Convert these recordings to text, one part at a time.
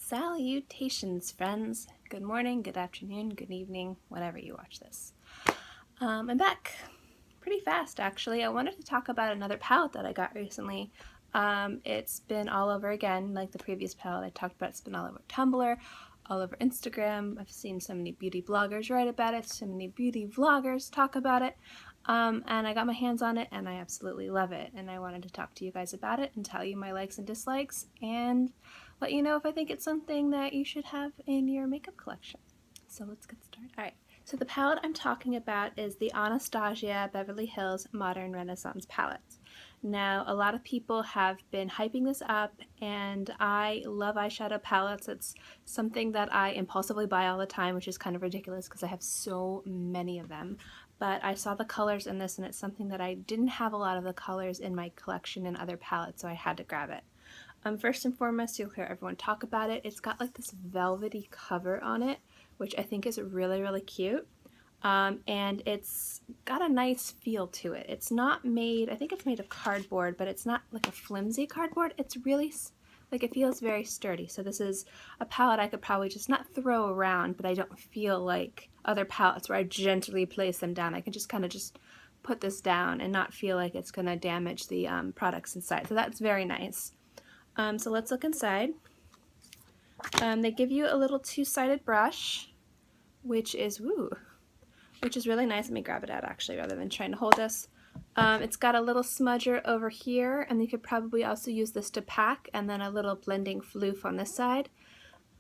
Salutations, friends. Good morning, good afternoon, good evening, whenever you watch this. I'm back pretty fast, actually. I wanted to talk about another palette that I got recently. It's been all over again, like the previous palette I talked about. It's been all over Tumblr, all over Instagram. I've seen so many beauty bloggers write about it, so many beauty vloggers talk about it. And I got my hands on it and I absolutely love it. And I wanted to talk to you guys about it and tell you my likes and dislikes and let you know if I think it's something that you should have in your makeup collection. So let's get started. Alright, so the palette I'm talking about is the Anastasia Beverly Hills Modern Renaissance palette. Now, a lot of people have been hyping this up, and I love eyeshadow palettes. It's something that I impulsively buy all the time, which is kind of ridiculous because I have so many of them. But I saw the colors in this, and it's something that I didn't have a lot of the colors in my collection in other palettes, so I had to grab it. First and foremost, you'll hear everyone talk about it. It's got like this velvety cover on it, which I think is really, really cute. And it's got a nice feel to it. It's not made, I think it's made of cardboard, but it's not like a flimsy cardboard. It's really, like, it feels very sturdy. So this is a palette I could probably just not throw around, but I don't feel like other palettes where I gently place them down. I can just kind of just put this down and not feel like it's going to damage the products inside. So that's very nice. So let's look inside. They give you a little two-sided brush, which is really nice. Let me grab it out actually rather than trying to hold this. It's got a little smudger over here, and you could probably also use this to pack, and then a little blending floof on this side.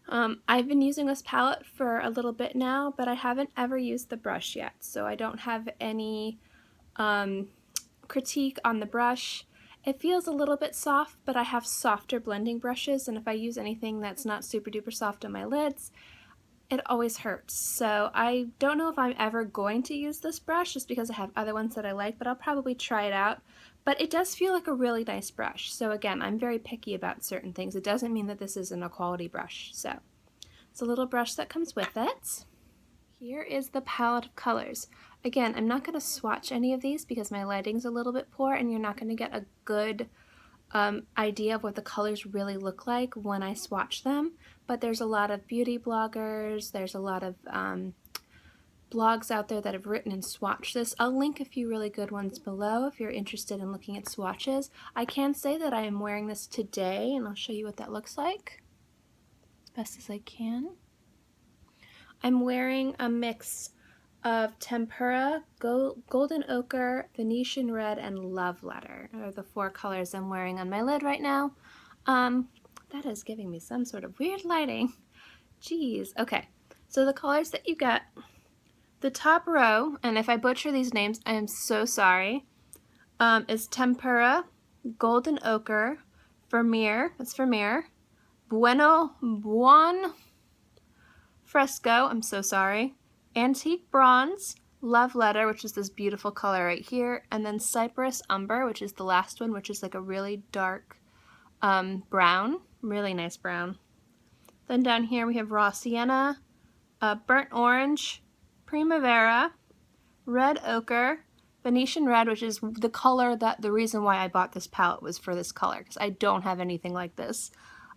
I've been using this palette for a little bit now, but I haven't ever used the brush yet, so I don't have any critique on the brush. It feels a little bit soft, but I have softer blending brushes, and if I use anything that's not super duper soft on my lids, it always hurts. So I don't know if I'm ever going to use this brush just because I have other ones that I like, but I'll probably try it out. But it does feel like a really nice brush. So again, I'm very picky about certain things. It doesn't mean that this isn't a quality brush. So it's a little brush that comes with it. Here is the palette of colors. Again, I'm not going to swatch any of these because my lighting's a little bit poor and you're not going to get a good idea of what the colors really look like when I swatch them, but there's a lot of beauty bloggers, there's a lot of blogs out there that have written and swatched this. I'll link a few really good ones below if you're interested in looking at swatches. I can say that I am wearing this today, and I'll show you what that looks like as best as I can. I'm wearing a mix of Tempera, Golden Ochre, Venetian Red, and Love Letter are the four colors I'm wearing on my lid right now. That is giving me some sort of weird lighting. Jeez. Okay, so the colors that you get, the top row, and if I butcher these names, I am so sorry, is Tempera, Golden Ochre, Vermeer, that's Vermeer, Buon Fresco, I'm so sorry, Antique Bronze, Love Letter, which is this beautiful color right here, and then Cypress Umber, which is the last one, which is like a really dark brown, really nice brown. Then down here we have Raw Sienna, Burnt Orange, Primavera, Red Ochre, Venetian Red, which is the color that the reason why I bought this palette was for this color, because I don't have anything like this.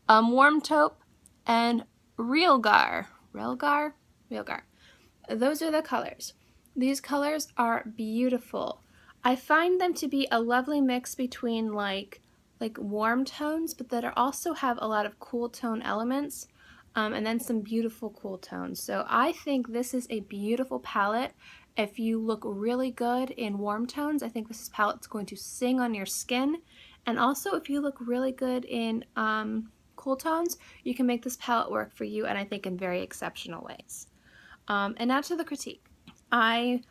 Warm Taupe, and Realgar. Realgar? Those are the colors. These colors are beautiful. I find them to be a lovely mix between like warm tones, but that also have a lot of cool tone elements, and then some beautiful cool tones. So I think this is a beautiful palette. If you look really good in warm tones, I think this palette's going to sing on your skin. And also if you look really good in cool tones, you can make this palette work for you, and I think in very exceptional ways. And now to the critique. I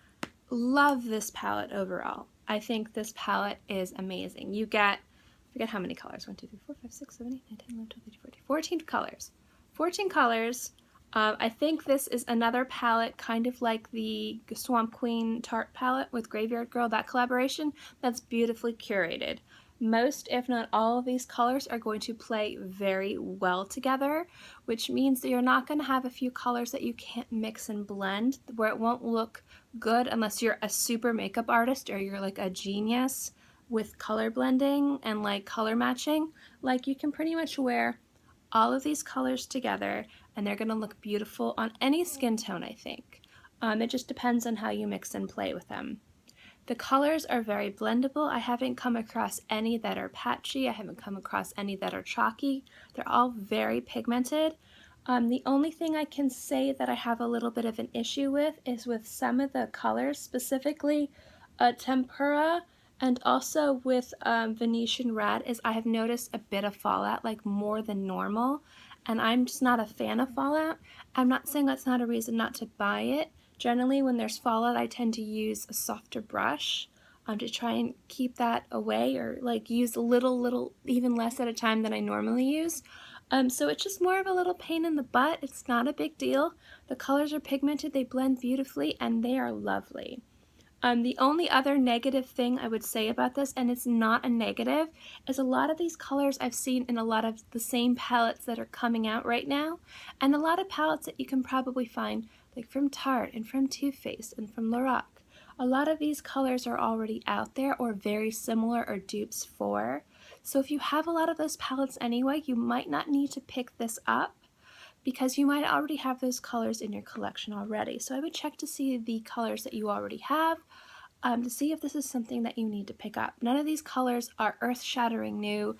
love this palette overall. I think this palette is amazing. You get, I forget how many colors, 1, 2, 3, 4, 5, 6, 7, 8, 9, 10, 11, 12, 13, 14, 14 colors. 14 colors. I think this is another palette kind of like the Swamp Queen Tarte palette with Graveyard Girl, that collaboration, that's beautifully curated. Most, if not all, of these colors are going to play very well together, which means that you're not going to have a few colors that you can't mix and blend, where it won't look good unless you're a super makeup artist or you're like a genius with color blending and like color matching. Like, you can pretty much wear all of these colors together, and they're going to look beautiful on any skin tone, I think. It just depends on how you mix and play with them. The colors are very blendable. I haven't come across any that are patchy. I haven't come across any that are chalky. They're all very pigmented. The only thing I can say that I have a little bit of an issue with is with some of the colors, specifically Tempera and also with Venetian Red, is I have noticed a bit of fallout, like more than normal, and I'm just not a fan of fallout. I'm not saying that's not a reason not to buy it. Generally, when there's fallout, I tend to use a softer brush to try and keep that away, or like use a little, even less at a time than I normally use. So it's just more of a little pain in the butt. It's not a big deal. The colors are pigmented, they blend beautifully, and they are lovely. The only other negative thing I would say about this, and it's not a negative, is a lot of these colors I've seen in a lot of the same palettes that are coming out right now, and a lot of palettes that you can probably find like from Tarte and from Too Faced and from Lorac. A lot of these colors are already out there or very similar or dupes for. So if you have a lot of those palettes anyway, you might not need to pick this up because you might already have those colors in your collection already. So I would check to see the colors that you already have to see if this is something that you need to pick up. None of these colors are earth-shattering new,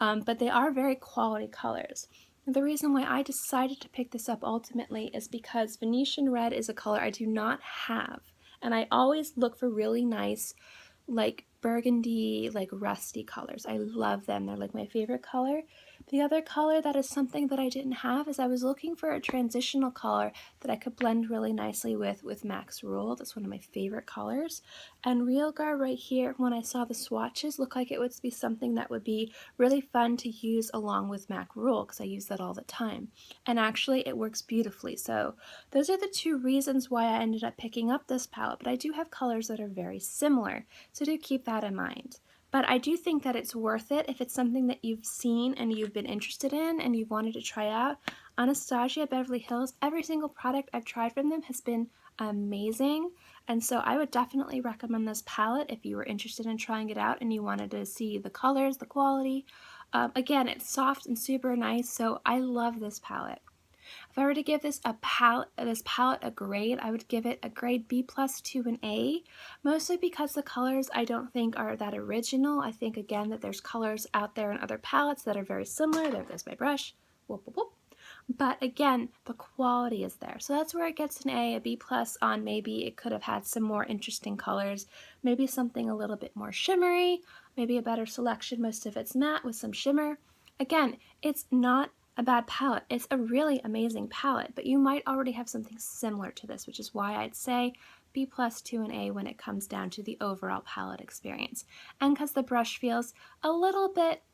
but they are very quality colors. And the reason why I decided to pick this up ultimately is because Venetian Red is a color I do not have. And I always look for really nice, like burgundy, like rusty colors. I love them. They're like my favorite color. The other color that is something that I didn't have is I was looking for a transitional color that I could blend really nicely with Mac's Rule. That's one of my favorite colors. And Realgar right here, when I saw the swatches, looked like it would be something that would be really fun to use along with Mac Rule, because I use that all the time. And actually it works beautifully. So those are the two reasons why I ended up picking up this palette, but I do have colors that are very similar, so do keep that in mind. But I do think that it's worth it if it's something that you've seen and you've been interested in and you've wanted to try out. Anastasia Beverly Hills, every single product I've tried from them has been amazing, and so I would definitely recommend this palette if you were interested in trying it out and you wanted to see the colors, the quality. Again, it's soft and super nice, so I love this palette. If I were to give this palette a grade, I would give it a grade B+ to an A, mostly because the colors I don't think are that original. I think, again, that there's colors out there in other palettes that are very similar. There goes my brush. Whoop, whoop, whoop. But again, the quality is there. So that's where it gets an A, a B+ on maybe it could have had some more interesting colors, maybe something a little bit more shimmery, maybe a better selection. Most of it's matte with some shimmer. Again, it's not a bad palette. It's a really amazing palette, but you might already have something similar to this, which is why I'd say B+ to an A when it comes down to the overall palette experience. And because the brush feels a little bit,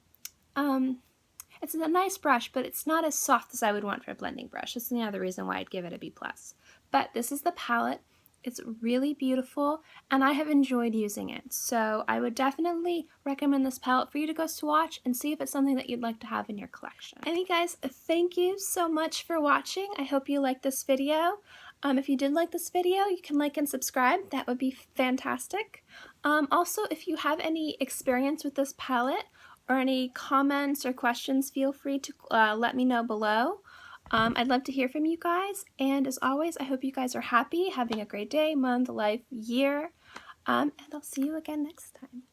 it's a nice brush, but it's not as soft as I would want for a blending brush. That's the other reason why I'd give it a B+. But this is the palette. It's really beautiful, and I have enjoyed using it. So I would definitely recommend this palette for you to go swatch and see if it's something that you'd like to have in your collection. Anyway, guys, thank you so much for watching. I hope you liked this video. If you did like this video, you can like and subscribe. That would be fantastic. Also, if you have any experience with this palette or any comments or questions, feel free to let me know below. I'd love to hear from you guys, and as always, I hope you guys are happy, having a great day, month, life, year, and I'll see you again next time.